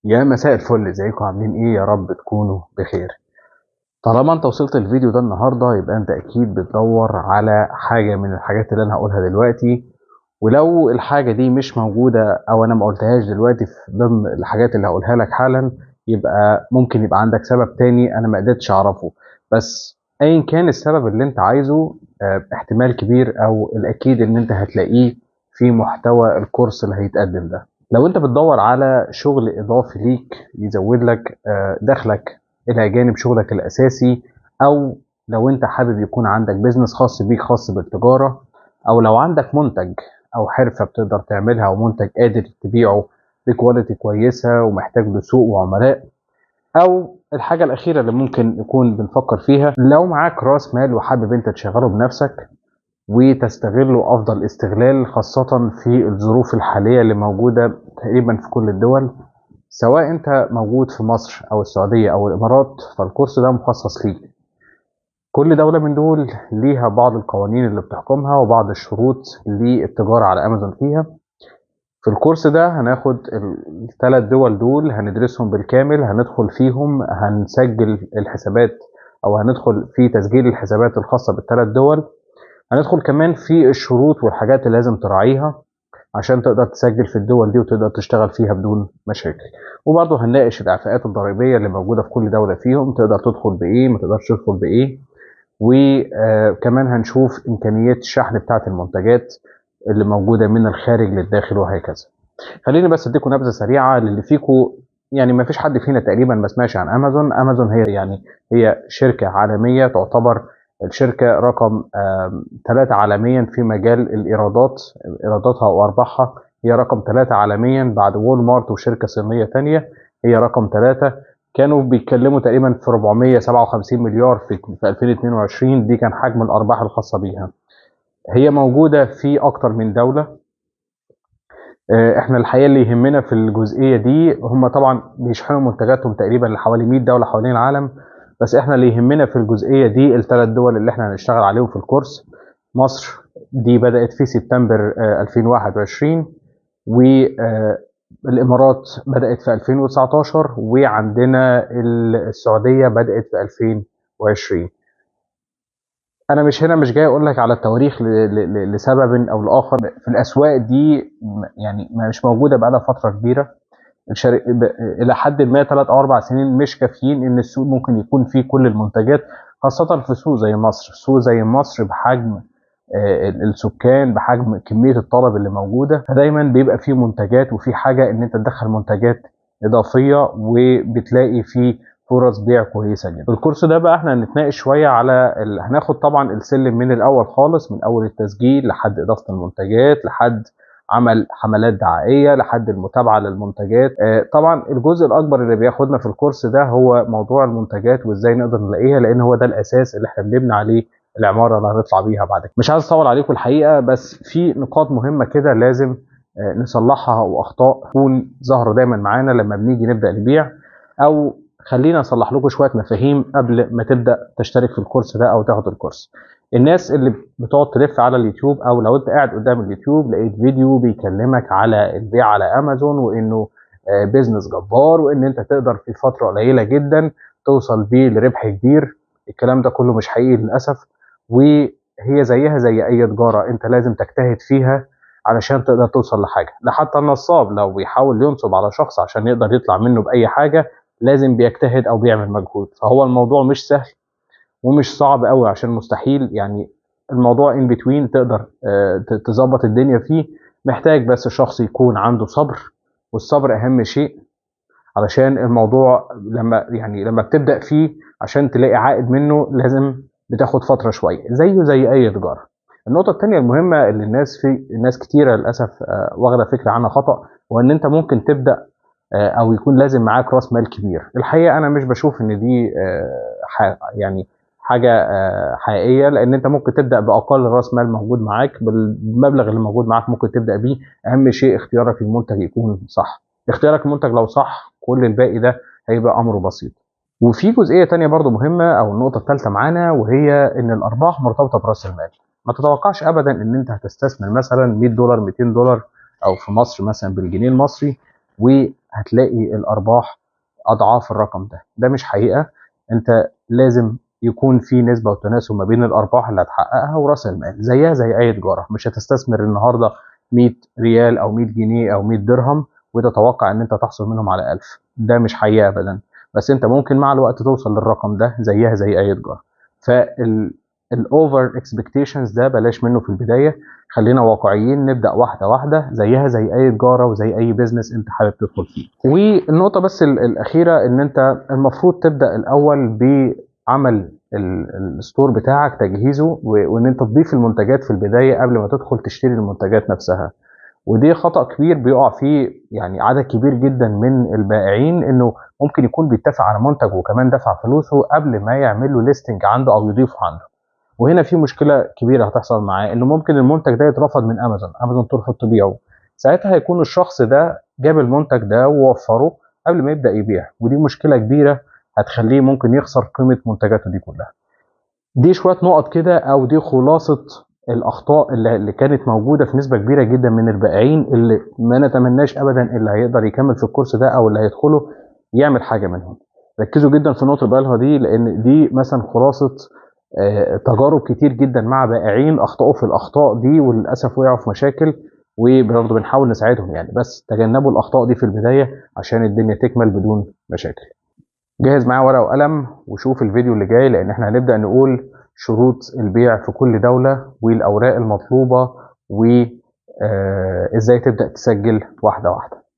يا مساء الفل، ازيكم عاملين ايه؟ يا رب تكونوا بخير. طالما انت وصلت الفيديو ده النهارده يبقى انت اكيد بتدور على حاجه من الحاجات اللي انا هقولها دلوقتي. ولو الحاجه دي مش موجوده او انا ما قلتهاش دلوقتي في ضمن الحاجات اللي هقولها لك حالا، يبقى ممكن يبقى عندك سبب تاني انا ما قدرتش اعرفه. بس ايا كان السبب اللي انت عايزه، احتمال كبير او الاكيد ان انت هتلاقيه في محتوى الكورس اللي هيتقدم ده. لو انت بتدور على شغل اضافي ليك يزود لك دخلك الى جانب شغلك الاساسي، او لو انت حابب يكون عندك بيزنس خاص بيك خاص بالتجارة، او لو عندك منتج او حرفة بتقدر تعملها او منتج قادر تبيعه بكواليتي كويسة ومحتاج له سوق وعملاء، او الحاجة الاخيرة اللي ممكن نكون بنفكر فيها لو معاك راس مال وحابب انت تشغله بنفسك وتستغله افضل استغلال، خاصة في الظروف الحالية اللي موجودة تقريبا في كل الدول، سواء انت موجود في مصر او السعودية او الامارات، فالكورس ده مخصص ليك. كل دولة من دول ليها بعض القوانين اللي بتحكمها وبعض الشروط للتجارة على امازون فيها. في الكورس ده هناخد الثلاث دول دول هندرسهم بالكامل، هندخل فيهم هنسجل الحسابات او هندخل في تسجيل الحسابات الخاصة بالثلاث دول. هندخل كمان في الشروط والحاجات اللي لازم تراعيها عشان تقدر تسجل في الدول دي وتقدر تشتغل فيها بدون مشاكل. وبرضه هنناقش الإعفاءات الضريبية اللي موجودة في كل دولة فيهم، تقدر تدخل بإيه ما تقدرش تدخل بإيه. وكمان هنشوف إمكانيات الشحن بتاعة المنتجات اللي موجودة من الخارج للداخل وهكذا. خليني بس اديكم نبذة سريعة للي فيكم. يعني ما فيش حد فينا تقريبا ما سمعش عن امازون. امازون هي شركة عالمية، تعتبر الشركة رقم 3 عالميا في مجال الإيرادات. إيراداتها وأرباحها هي رقم 3 عالميا بعد وول مارت وشركة صينية تانية هي رقم 3. كانوا بيتكلموا تقريبا في 457 مليار في 2022، دي كان حجم الأرباح الخاصة بيها. هي موجودة في أكتر من دولة. احنا الحقيقه اللي يهمنا في الجزئيه دي، هم طبعا بيشحنوا منتجاتهم تقريبا لحوالي 100 دوله حوالين العالم، بس احنا اللي يهمنا في الجزئيه دي الثلاث دول اللي احنا هنشتغل عليهم في الكورس. مصر دي بدات في سبتمبر 2021، والامارات بدات في 2019، وعندنا السعوديه بدات في 2020. انا مش جاي اقول لك على التواريخ لسبب او لاخر. في الاسواق دي يعني مش موجوده بقالها فتره كبيره. الى حد ما 3 او 4 سنين مش كافيين ان السوق ممكن يكون فيه كل المنتجات، خاصه في سوق زي مصر. سوق زي مصر بحجم السكان، بحجم كميه الطلب اللي موجوده، فدايما بيبقى فيه منتجات وفي حاجه ان انت تدخل منتجات اضافيه، وبتلاقي فيه فرص بيع كويسه جدا. في الكورس ده بقى احنا هنتناقش شويه على هناخد طبعا السلم من الاول خالص، من اول التسجيل لحد اضافه المنتجات، لحد عمل حملات دعائيه، لحد المتابعه للمنتجات. طبعا الجزء الاكبر اللي بياخدنا في الكورس ده هو موضوع المنتجات وازاي نقدر نلاقيها، لان هو ده الاساس اللي احنا بنبني عليه العماره اللي هنطلع بيها بعد كده. مش عايز اطول عليكم الحقيقه، بس في نقاط مهمه كده لازم نصلحها، واخطاء تكون ظاهره دايما معانا لما بنيجي نبدا نبيع. او خلينا اصلح لكم شويه مفاهيم قبل ما تبدا تشترك في الكورس ده او تاخد الكورس. الناس اللي بتقعد تلف على اليوتيوب، او لو انت قاعد قدام اليوتيوب لقيت فيديو بيكلمك على البيع على امازون وانه بيزنس جبار وان انت تقدر في فتره قليله جدا توصل بيه لربح كبير، الكلام ده كله مش حقيقي للاسف. وهي زيها زي اي تجاره، انت لازم تجتهد فيها علشان تقدر توصل لحاجه. ده حتى النصاب لو بيحاول ينصب على شخص عشان يقدر يطلع منه باي حاجه لازم بيجتهد او بيعمل مجهود. فهو الموضوع مش سهل ومش صعب قوي عشان مستحيل. يعني الموضوع ان بتوين تقدر تظبط الدنيا فيه. محتاج بس الشخص يكون عنده صبر، والصبر اهم شيء، علشان الموضوع لما بتبدأ فيه عشان تلاقي عائد منه لازم بتاخد فترة شوية، زيه زي اي تجارة. النقطة التانية المهمة اللي الناس كتيرة للأسف واخدة فكرة عنها خطأ، وان انت ممكن تبدأ او يكون لازم معاك راس مال كبير. الحقيقه انا مش بشوف ان دي يعني حاجه حقيقيه، لان انت ممكن تبدا باقل راس مال موجود معاك، بالمبلغ اللي موجود معاك ممكن تبدا بيه. اهم شيء اختيارك للمنتج يكون صح. اختيارك للمنتج لو صح كل الباقي ده هيبقى امره بسيط. وفي جزئيه تانية برضو مهمه، او النقطه الثالثه معانا، وهي ان الارباح مرتبطه براس المال. ما تتوقعش ابدا ان انت هتستثمر مثلا $100 $200 او في مصر مثلا بالجنيه المصري وهتلاقي الارباح اضعاف الرقم ده. ده مش حقيقه. انت لازم يكون في نسبه وتناسب ما بين الارباح اللي هتحققها وراس المال، زيها زي اي تجاره. مش هتستثمر النهارده 100 ريال او 100 جنيه او 100 درهم وتتوقع ان انت تحصل منهم على 1000. ده مش حقيقه ابدا. بس انت ممكن مع الوقت توصل للرقم ده زيها زي اي تجاره. فالاوفر اكسبكتيشنز ده بلاش منه في البدايه. خلينا واقعيين، نبدا واحده واحده زيها زي اي تجاره وزي اي بزنس انت حابب تدخل فيه. والنقطه بس الاخيره ان انت المفروض تبدا الاول بعمل الستور بتاعك، تجهيزه، وان انت تضيف المنتجات في البدايه قبل ما تدخل تشتري المنتجات نفسها. ودي خطأ كبير بيقع فيه يعني عدد كبير جدا من البائعين، انه ممكن يكون بيتفق على منتج وكمان دفع فلوسه قبل ما يعمل له ليستنج عنده او يضيفه عنده. وهنا في مشكله كبيره هتحصل معاه، انه ممكن المنتج ده يترفض من امازون ترفض تبيعه. ساعتها هيكون الشخص ده جاب المنتج ده ووفره قبل ما يبدا يبيع، ودي مشكله كبيره هتخليه ممكن يخسر قيمه منتجاته دي كلها. دي شويه نقط كده، او دي خلاصه الاخطاء اللي كانت موجوده في نسبه كبيره جدا من البائعين، اللي ما نتمناش ابدا اللي هيقدر يكمل في الكورس ده او اللي هيدخله يعمل حاجه منهم. ركزوا جدا في النقطه اللي بقولها دي، لان دي مثلا خلاصه تجارب كتير جدا مع بائعين اخطاوا في الاخطاء دي وللاسف وقعوا في مشاكل، وبرضه بنحاول نساعدهم يعني. بس تجنبوا الاخطاء دي في البدايه عشان الدنيا تكمل بدون مشاكل. جهز معايا ورقه وقلم وشوف الفيديو اللي جاي، لان احنا هنبدا نقول شروط البيع في كل دوله والاوراق المطلوبه وازاي تبدا تسجل واحده واحده.